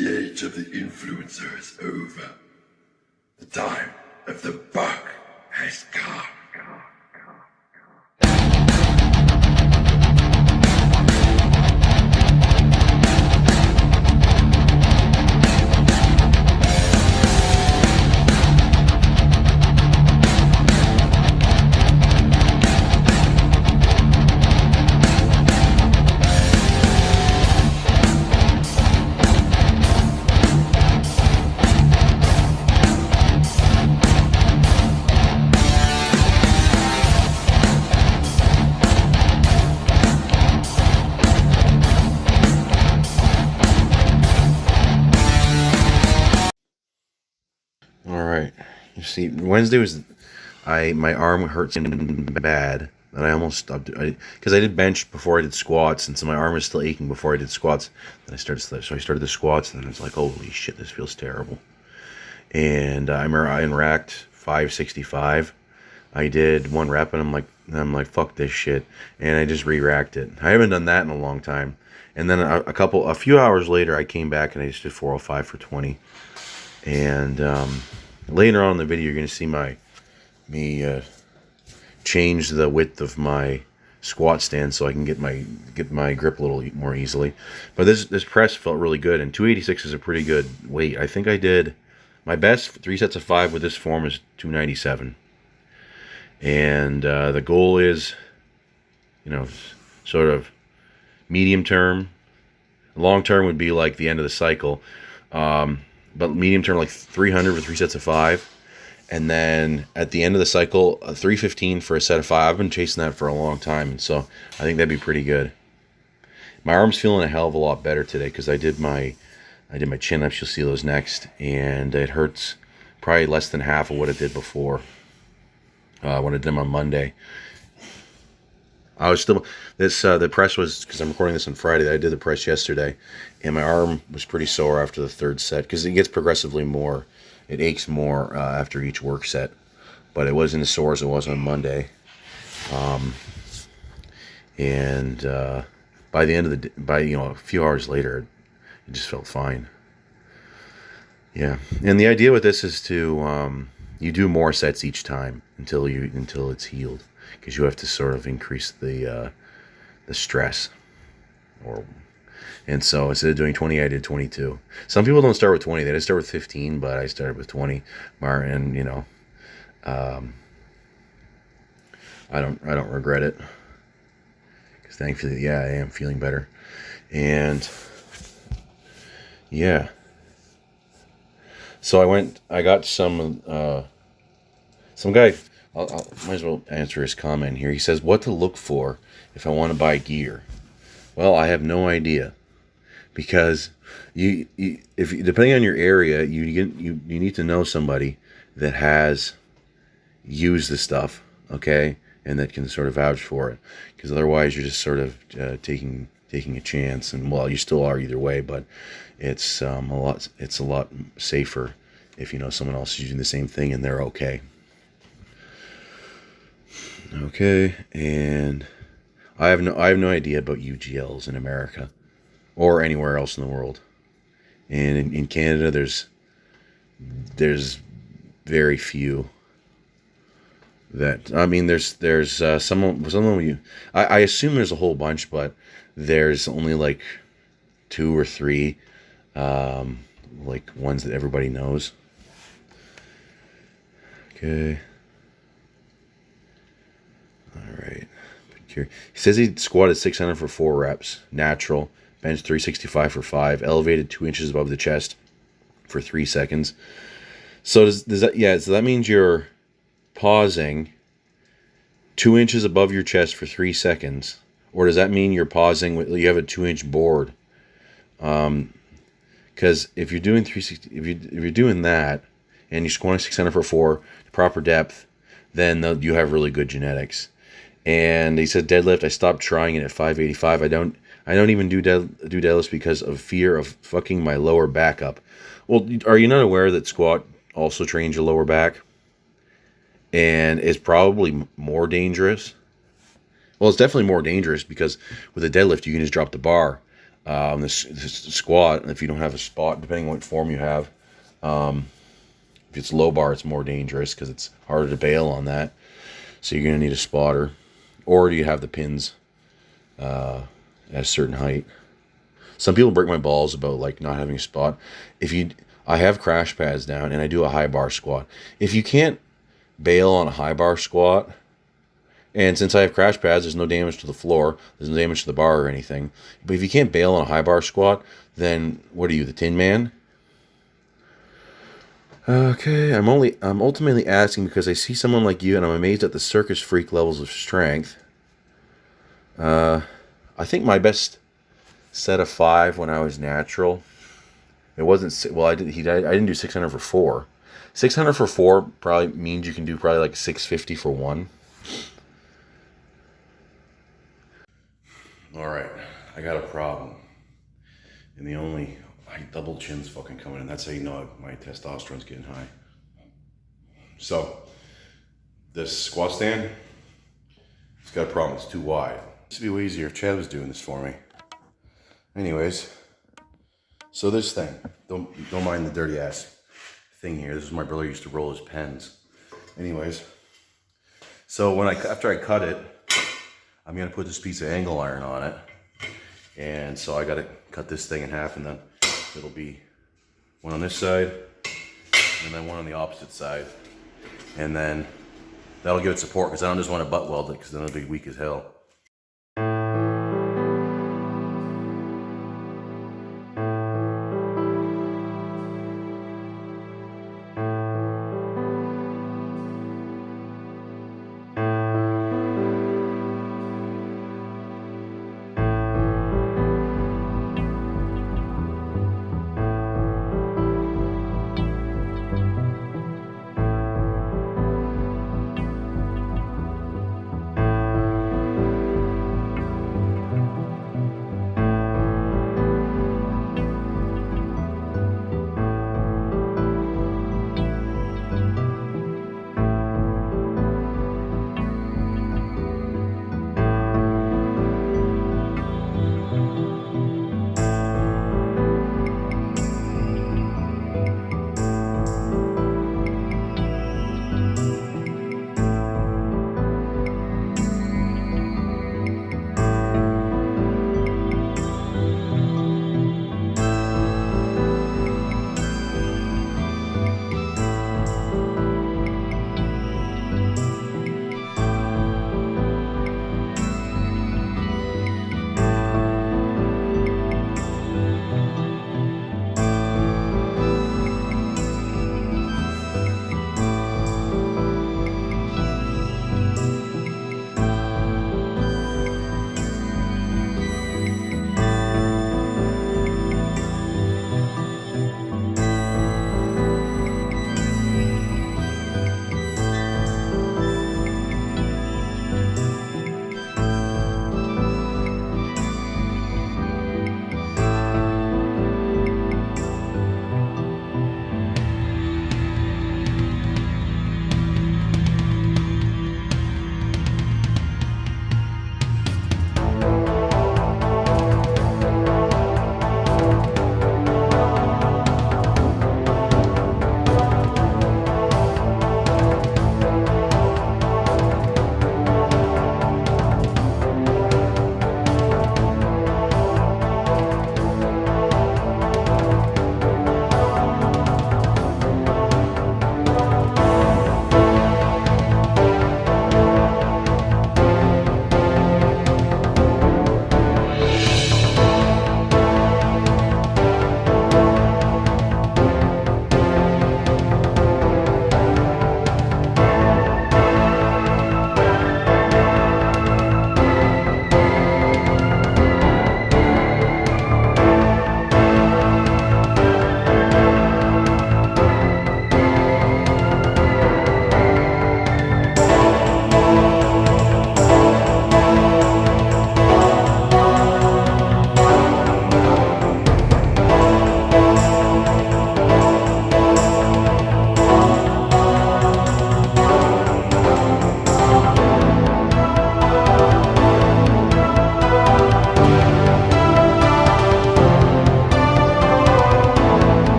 The age of the influencer is over. The time of the buck has come. All right. You see, Wednesday was my arm hurts bad that I almost stopped because I did bench before I did squats, and so my arm was still aching before I did squats. Then I started the squats, and then it's like, holy shit, this feels terrible. And I remember I racked 565. I did one rep, and I'm like, fuck this shit, and I just re-racked it. I haven't done that in a long time. And then a few hours later, I came back and I just did 405 for 20. And later on in the video, you're gonna see me change the width of my squat stand so I can get my grip a little more easily. But this press felt really good, and 286 is a pretty good weight. I think I did my best 3 sets of 5 with this form is 297, and the goal is, sort of medium term. Long term would be like the end of the cycle. But medium term, like 300 for 3 sets of 5. And then at the end of the cycle, 315 for a set of 5. I've been chasing that for a long time, and so I think that'd be pretty good. My arm's feeling a hell of a lot better today because I did my chin ups. You'll see those next, and it hurts probably less than half of what it did before when I did them on Monday. I was still the press was, because I'm recording this on Friday. I did the press yesterday, and my arm was pretty sore after the third set because it gets progressively more. It aches more after each work set, but it wasn't as sore as it was on Monday. And by the end of a few hours later, it just felt fine. Yeah, and the idea with this is to you do more sets each time until it's healed, because you have to sort of increase the stress, and so instead of doing 20, I did 22. Some people don't start with 20; they just start with 15, but I started with 20. And I don't regret it, because thankfully, I am feeling better, and yeah. So I got some guy. I might as well answer his comment here. He says, what to look for if I want to buy gear. Well, I have no idea, because if depending on your area, you need to know somebody that has used the stuff, okay, and that can sort of vouch for it, because otherwise you're just sort of taking a chance, and well, you still are either way, but it's a lot safer if you know someone else is using the same thing and they're okay. Okay, and I have no idea about UGLs in America or anywhere else in the world. And in Canada, there's very few. That, I mean, there's I assume there's a whole bunch, but there's only like 2 or 3, like ones that everybody knows. Okay. All right. He says he squatted 600 for 4 reps, natural, bench 365 for 5, elevated 2 inches above the chest for 3 seconds. So does that, yeah, so that means you're pausing 2 inches above your chest for 3 seconds, or does that mean you're pausing with, you have a 2-inch board? Because if you're doing 360, if you're doing that and you're squatting 600 for 4, proper depth, then you have really good genetics. And he said deadlift, I stopped trying it at 585. I don't even do deadlifts because of fear of fucking my lower back up. Well, are you not aware that squat also trains your lower back? And is probably more dangerous. Well, it's definitely more dangerous because with a deadlift, you can just drop the bar. This squat, if you don't have a spot, depending on what form you have, if it's low bar, it's more dangerous because it's harder to bail on that. So you're going to need a spotter. Or do you have the pins at a certain height? Some people break my balls about like not having a spot. I have crash pads down and I do a high bar squat. If you can't bail on a high bar squat, and since I have crash pads, there's no damage to the floor, there's no damage to the bar or anything. But if you can't bail on a high bar squat, then what are you, the Tin Man? Okay, I'm ultimately asking because I see someone like you and I'm amazed at the circus freak levels of strength. I think my best set of 5 when I was natural. It wasn't well. I didn't do 600 for 4. 600 for 4 probably means you can do probably like 650 for 1. All right, I got a problem, and double chin's fucking coming in. That's how you know my testosterone's getting high. So this squat stand, it's got a problem. It's too wide. This would be way easier if Chad was doing this for me. Anyways, so this thing, don't mind the dirty ass thing here. This is my brother used to roll his pens. Anyways, so after I cut it, I'm gonna put this piece of angle iron on it, and so I gotta cut this thing in half, and then it'll be one on this side, and then one on the opposite side, and then that'll give it support because I don't just want to butt weld it because then it'll be weak as hell.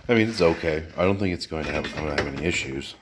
I mean, it's okay. I don't think it's going to have, I'm going to have any issues.